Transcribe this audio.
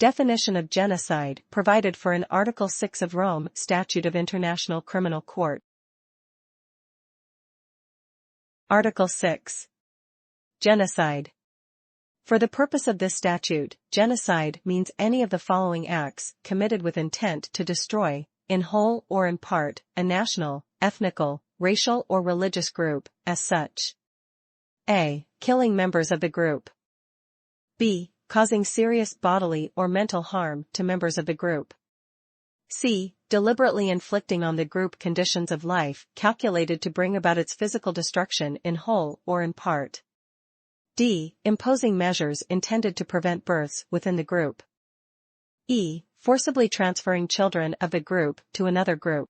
Definition of genocide provided for in Article 6 of Rome Statute of International Criminal Court. Article 6. Genocide. For the purpose of this statute, genocide means any of the following acts committed with intent to destroy, in whole or in part, a national, ethnical, racial or religious group, as such. A. Killing members of the group. B. Causing serious bodily or mental harm to members of the group. C. Deliberately inflicting on the group conditions of life calculated to bring about its physical destruction in whole or in part. D. Imposing measures intended to prevent births within the group. E. Forcibly transferring children of the group to another group.